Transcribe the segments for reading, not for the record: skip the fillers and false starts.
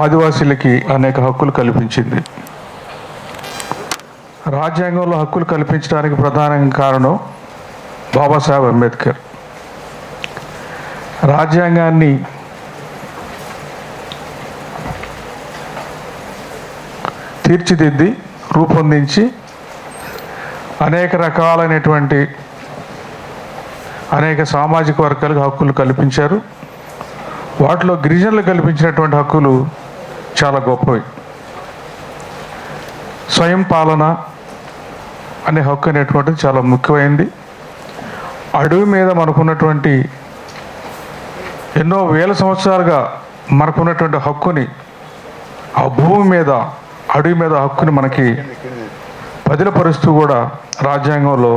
ఆదివాసీలకి అనేక హక్కులు కల్పించింది. రాజ్యాంగంలో హక్కులు కల్పించడానికి ప్రధాన కారణం బాబాసాహెబ్ అంబేద్కర్. రాజ్యాంగాన్ని తీర్చిదిద్ది రూపొందించి అనేక రకాలైనటువంటి అనేక సామాజిక వర్గాలకు హక్కులు కల్పించారు. వాటిలో గిరిజనులు కల్పించినటువంటి హక్కులు చాలా గొప్పవి. స్వయం పాలన అనే హక్కు అనేటువంటిది చాలా ముఖ్యమైనది. అడవి మీద మనకున్నటువంటి ఎన్నో వేల సంవత్సరాలుగా మనకున్నటువంటి హక్కుని, ఆ భూమి మీద అడవి మీద హక్కుని మనకి బదిలపరుస్తూ కూడా రాజ్యాంగంలో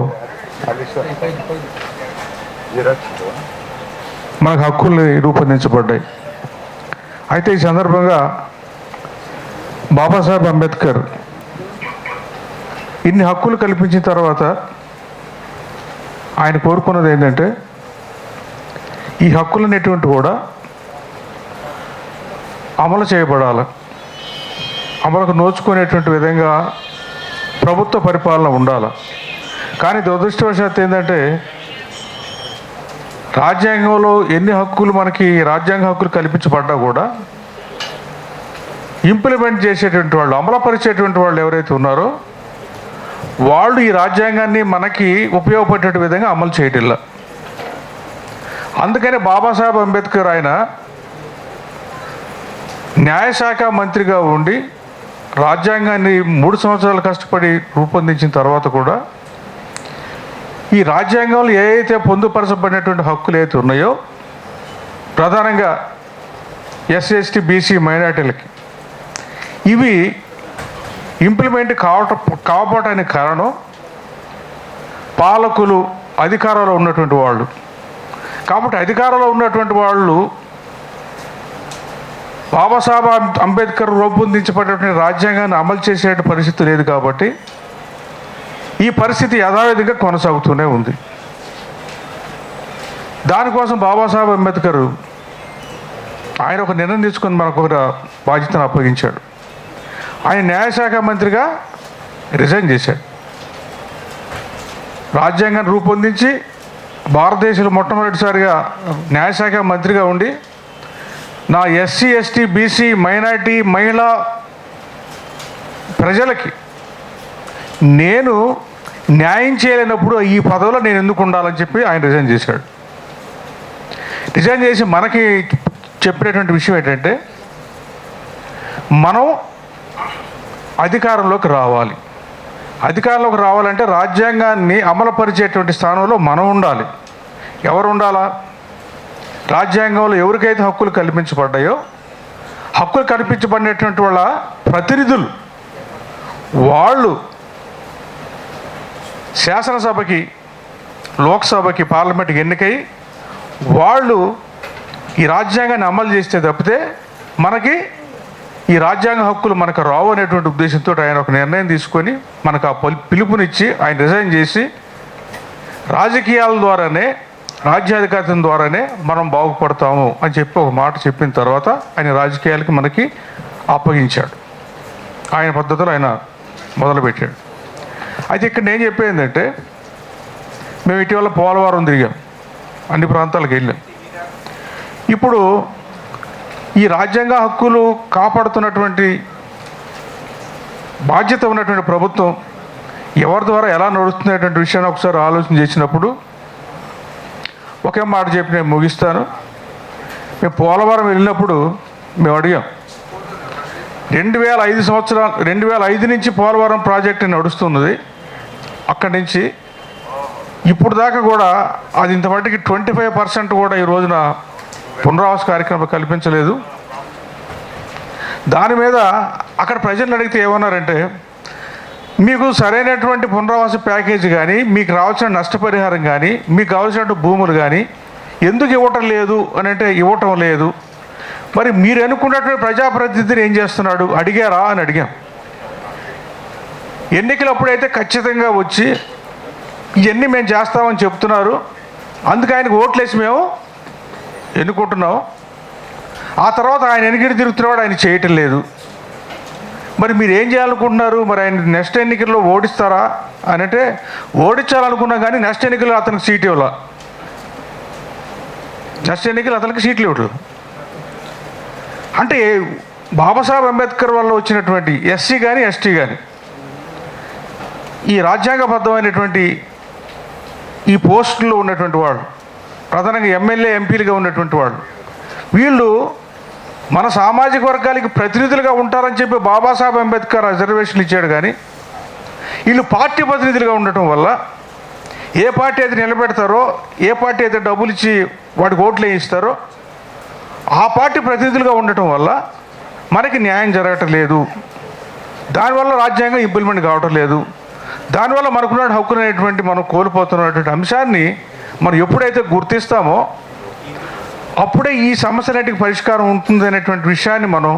మనకు హక్కుల్ని రూపొందించబడ్డాయి. అయితే ఈ సందర్భంగా బాబాసాహెబ్ అంబేద్కర్ ఇన్ని హక్కులు కల్పించిన తర్వాత ఆయన కోరుకున్నది ఏంటంటే, ఈ హక్కులనేటువంటి కూడా అమలు చేయబడాలి, అమలుకు నోచుకునేటువంటి విధంగా ప్రభుత్వ పరిపాలన ఉండాలి. కానీ దురదృష్టవశాత్తు ఏంటంటే, రాజ్యాంగంలో ఎన్ని హక్కులు మనకి రాజ్యాంగ హక్కులు కల్పించబడ్డా కూడా ఇంప్లిమెంట్ చేసేటువంటి వాళ్ళు, అమలుపరిచేటువంటి వాళ్ళు ఎవరైతే ఉన్నారో వాళ్ళు ఈ రాజ్యాంగాన్ని మనకి ఉపయోగపడే విధంగా అమలు చేయటిల్ల. అందుకని బాబాసాహెబ్ అంబేద్కర్ ఆయన న్యాయశాఖ మంత్రిగా ఉండి రాజ్యాంగాన్ని 3 సంవత్సరాలు కష్టపడి రూపొందించిన తర్వాత కూడా ఈ రాజ్యాంగంలో ఏవైతే పొందుపరచబడినటువంటి హక్కులు ఏవైతే ఉన్నాయో, ప్రధానంగా ఎస్సీ ఎస్టీ బీసీ మైనార్టీలకి ఇవి ఇంప్లిమెంట్ కావటానికి కారణం పాలకులు, అధికారంలో ఉన్నటువంటి వాళ్ళు. కాబట్టి అధికారంలో ఉన్నటువంటి వాళ్ళు బాబాసాహెబ్ అంబేద్కర్ రూపొందించబడినటువంటి రాజ్యాంగాన్ని అమలు చేసే పరిస్థితి లేదు. కాబట్టి ఈ పరిస్థితి యథావిధిగా కొనసాగుతూనే ఉంది. దానికోసం బాబాసాహెబ్ అంబేద్కర్ ఆయన ఒక నిర్ణయం తీసుకొని మనకు ఒక బాధ్యతను అప్పగించాడు. ఆయన న్యాయశాఖ మంత్రిగా రిజైన్ చేశాడు. రాజ్యాంగాన్ని రూపొందించి భారతదేశంలో మొట్టమొదటిసారిగా న్యాయశాఖ మంత్రిగా ఉండి నా ఎస్సీ ఎస్టీ బీసీ మైనారిటీ మహిళా ప్రజలకి నేను న్యాయం చేయలేనప్పుడు ఈ పదవిలో నేను ఎందుకు ఉండాలని చెప్పి ఆయన రిజైన్ చేశాడు. రిజైన్ చేసి మనకి చెప్పినటువంటి విషయం ఏంటంటే, మనం అధికారంలోకి రావాలి. అధికారంలోకి రావాలంటే రాజ్యాంగాన్ని అమలుపరిచేటువంటి స్థానంలో మనం ఉండాలి. ఎవరు ఉండాలా? రాజ్యాంగంలో ఎవరికైతే హక్కులు కల్పించబడ్డాయో, హక్కులు కల్పించబడినటువంటి వాళ్ళ ప్రతినిధులు వాళ్ళు శాసనసభకి, లోక్సభకి, పార్లమెంట్కి ఎన్నికై వాళ్ళు ఈ రాజ్యాంగాన్ని అమలు చేస్తే తప్పితే మనకి ఈ రాజ్యాంగ హక్కులు మనకు రావు అనేటువంటి ఉద్దేశంతో ఆయన ఒక నిర్ణయం తీసుకొని మనకు ఆ పిలుపునిచ్చి ఆయన రిజైన్ చేసి రాజకీయాల ద్వారానే, రాజ్యాధికారం ద్వారానే మనం బాగుపడతాము అని చెప్పి ఒక మాట చెప్పిన తర్వాత ఆయన రాజకీయాలకి మనకి అప్పగించాడు. ఆయన పద్ధతులు ఆయన మొదలుపెట్టాడు. అయితే ఇక్కడ నేను చెప్పేది ఏంటంటే, మేము ఇటీవల పోలవరం తిరిగాం, అన్ని ప్రాంతాలకు వెళ్ళాం. ఇప్పుడు ఈ రాజ్యాంగ హక్కులు కాపాడుతున్నటువంటి బాధ్యత ఉన్నటువంటి ప్రభుత్వం ఎవరి ద్వారా ఎలా నడుస్తున్నటువంటి విషయాన్ని ఒకసారి ఆలోచన చేసినప్పుడు ఒకే మాట చెప్పి నేను ముగిస్తాను. మేము పోలవరం వెళ్ళినప్పుడు మేము అడిగాం, 2005 నుంచి పోలవరం ప్రాజెక్టు నడుస్తున్నది. అక్కడి నుంచి ఇప్పుడు దాకా కూడా అది ఇంతమట్టుకి 25% కూడా ఈ రోజున పునరావాస కార్యక్రమం కల్పించలేదు. దాని మీద అక్కడ ప్రజలను అడిగితే ఏమన్నారంటే, మీకు సరైనటువంటి పునరావాస ప్యాకేజీ కానీ, మీకు రావాల్సిన నష్టపరిహారం కానీ, మీకు కావాల్సిన భూములు కానీ ఎందుకు ఇవ్వటం లేదు అని అంటే, ఇవ్వటం లేదు. మరి మీరు అనుకున్నటువంటి ప్రజాప్రతినిధిని ఏం చేస్తున్నాడు అడిగారా అని అడిగాం. ఎన్నికలప్పుడైతే ఖచ్చితంగా వచ్చి ఇవన్నీ మేము చేస్తామని చెప్తున్నారు, అందుకు ఆయనకు ఓట్లేసి మేము ఎన్నుకుంటున్నాం. ఆ తర్వాత ఆయన ఎన్నికలు తిరుగుతున్నవాడు ఆయన చేయటం లేదు. మరి మీరు ఏం చేయాలనుకుంటున్నారు? మరి ఆయన నెక్స్ట్ ఎన్నికల్లో ఓడిస్తారా అని అంటే, ఓడించాలనుకున్నా కానీ నెక్స్ట్ ఎన్నికల్లో అతనికి సీట్ ఇవ్వాల. నెక్స్ట్ ఎన్నికలు అతనికి సీట్లు ఇవ్వట్లేదు. అంటే బాబాసాహెబ్ అంబేద్కర్ వల్ల వచ్చినటువంటి ఎస్సీ కానీ ఎస్టీ కానీ ఈ రాజ్యాంగబద్ధమైనటువంటి ఈ పోస్టుల్లో ఉన్నటువంటి వాళ్ళు, ప్రధానంగా ఎమ్మెల్యే ఎంపీలుగా ఉన్నటువంటి వాళ్ళు, వీళ్ళు మన సామాజిక వర్గాలకి ప్రతినిధులుగా ఉంటారని చెప్పి బాబాసాహెబ్ అంబేద్కర్ రిజర్వేషన్లు ఇచ్చాడు. కానీ వీళ్ళు పార్టీ ప్రతినిధులుగా ఉండటం వల్ల ఏ పార్టీ అయితే నిలబెడతారో, ఏ పార్టీ అయితే డబ్బులు ఇచ్చి వాడికి ఓట్లు వేయిస్తారో ఆ పార్టీ ప్రతినిధులుగా ఉండటం వల్ల మనకి న్యాయం జరగటం లేదు. దానివల్ల రాజ్యాంగం ఇంప్లిమెంట్ కావటం లేదు. దానివల్ల మనకున్న హక్కులు అనేటువంటి మనం కోల్పోతున్నటువంటి అంశాన్ని మనం ఎప్పుడైతే గుర్తిస్తామో అప్పుడే ఈ సమస్యలన్నిటికి పరిష్కారం ఉంటుంది అనేటువంటి విషయాన్ని మనం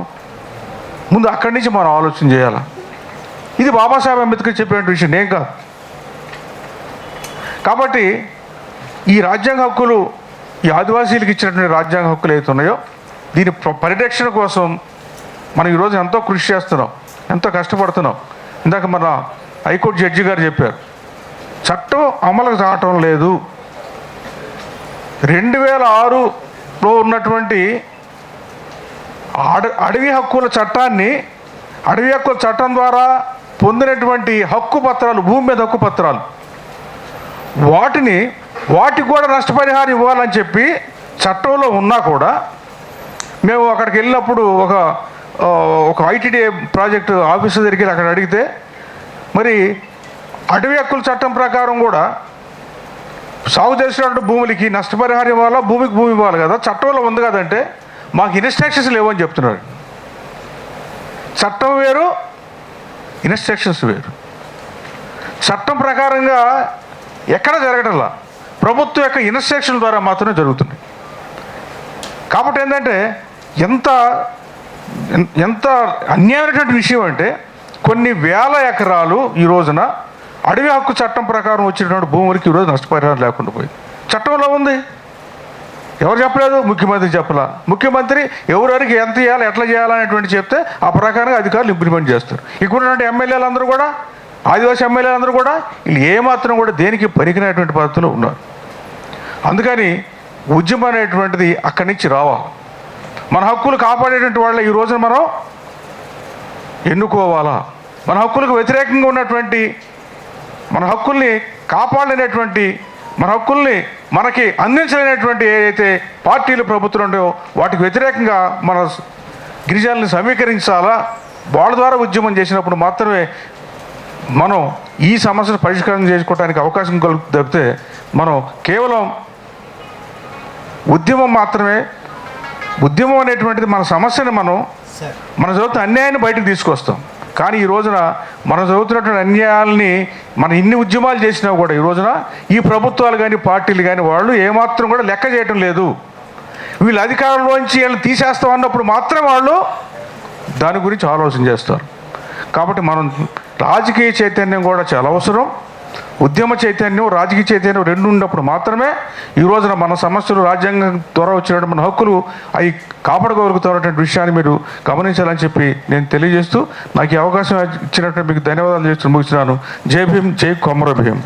ముందు అక్కడి నుంచి మనం ఆలోచన చేయాలి. ఇది బాబాసాహెబ్ అంబేద్కర్ చెప్పినటువంటి విషయం, నేను కాదు. కాబట్టి ఈ రాజ్యాంగ హక్కులు, ఈ ఆదివాసీలకు ఇచ్చినటువంటి రాజ్యాంగ హక్కులు ఏవైతే ఉన్నాయో దీని పరిరక్షణ కోసం మనం ఈరోజు ఎంతో కృషి చేస్తున్నాం, ఎంతో కష్టపడుతున్నాం. ఇందాక మన హైకోర్టు జడ్జి గారు చెప్పారు, చట్టం అమలు కావటం లేదు. 2006లో ఉన్నటువంటి అడవి హక్కుల చట్టాన్ని, అడవి హక్కుల చట్టం ద్వారా పొందినటువంటి హక్కు పత్రాలు, భూమి మీద హక్కు పత్రాలు, వాటికి కూడా నష్టపరిహారం ఇవ్వాలని చెప్పి చట్టంలో ఉన్నా కూడా మేము అక్కడికి వెళ్ళినప్పుడు ఒక ఐటీడీఏ ప్రాజెక్టు ఆఫీసర్ దగ్గరికి అక్కడ అడిగితే, మరి అటవీ హక్కుల చట్టం ప్రకారం కూడా సాగు చేసినటువంటి భూములకి నష్టపరిహారం ఇవ్వాలా, భూమికి భూమి ఇవ్వాలి కదా, చట్టంలో ఉంది కదంటే మాకు ఇన్స్ట్రక్షన్స్ లేవని చెప్తున్నారు. చట్టం వేరు, ఇన్స్ట్రక్షన్స్ వేరు. చట్టం ప్రకారంగా ఎక్కడ జరగటంలా, ప్రభుత్వం యొక్క ఇన్స్ట్రక్షన్ ద్వారా మాత్రమే జరుగుతుంది. కాబట్టి ఏంటంటే ఎంత అన్యాయమైనటువంటి విషయం అంటే, కొన్ని వేల ఎకరాలు ఈ రోజున అడవి హక్కు చట్టం ప్రకారం వచ్చినటువంటి భూములకి ఈరోజు నష్టపరిహారం లేకుండా పోయింది. చట్టంలో ఉంది, ఎవరు చెప్పలేదు? ముఖ్యమంత్రి చెప్పలా. ముఖ్యమంత్రి ఎవరెవరికి ఎంత చేయాలి, ఎట్లా చేయాలనేటువంటి చెప్తే ఆ ప్రకారంగా అధికారులు ఇంప్లిమెంట్ చేస్తారు. ఇక్కడ ఉన్నటువంటి ఎమ్మెల్యేలందరూ కూడా, ఆదివాసీ ఎమ్మెల్యేలందరూ కూడా వీళ్ళు ఏమాత్రం కూడా దేనికి పనికినటువంటి పద్ధతిలో ఉన్నారు. అందుకని ఉద్యమం అనేటువంటిది అక్కడి నుంచి రావాలి. మన హక్కులు కాపాడేటువంటి వాళ్ళ ఈ రోజున మనం ఎన్నుకోవాలా. మన హక్కులకు వ్యతిరేకంగా ఉన్నటువంటి, మన హక్కుల్ని కాపాడలేనటువంటి, మన హక్కుల్ని మనకి అందించలేనటువంటి ఏదైతే పార్టీలు, ప్రభుత్వం ఉండో వాటికి వ్యతిరేకంగా మన గిరిజనుల్ని సమీకరించాలా. వాళ్ళ ద్వారా ఉద్యమం చేసినప్పుడు మాత్రమే మనం ఈ సమస్యను పరిష్కారం చేసుకోవడానికి అవకాశం తప్పితే మనం కేవలం ఉద్యమం అనేటువంటిది మన సమస్యను మనం చదువుతున్న అన్యాయాన్ని బయటకు తీసుకొస్తాం. కానీ ఈ రోజున మనం చదువుతున్నటువంటి అన్యాయాలని మనం ఇన్ని ఉద్యమాలు చేసినా కూడా ఈ రోజున ఈ ప్రభుత్వాలు కానీ పార్టీలు కానీ వాళ్ళు ఏమాత్రం కూడా లెక్క చేయటం లేదు. వీళ్ళు అధికారంలోంచి వీళ్ళు తీసేస్తాం అన్నప్పుడు మాత్రం వాళ్ళు దాని గురించి ఆలోచన చేస్తారు. కాబట్టి మనం రాజకీయ చైతన్యం కూడా చాలా అవసరం. ఉద్యమ చైతన్యం, రాజకీయ చైతన్యం రెండు ఉన్నప్పుడు మాత్రమే ఈ రోజున మన సమస్యలు, రాజ్యాంగం ద్వారా వచ్చినటువంటి మన హక్కులు అవి కాపాడగలుగుతున్నటువంటి విషయాన్ని మీరు గమనించాలని చెప్పి నేను తెలియజేస్తూ నాకు ఈ అవకాశం ఇచ్చినట్టు మీకు ధన్యవాదాలు చేస్తూ ముగిస్తున్నాను. జై భీమ్, జై కొమర భీమ్.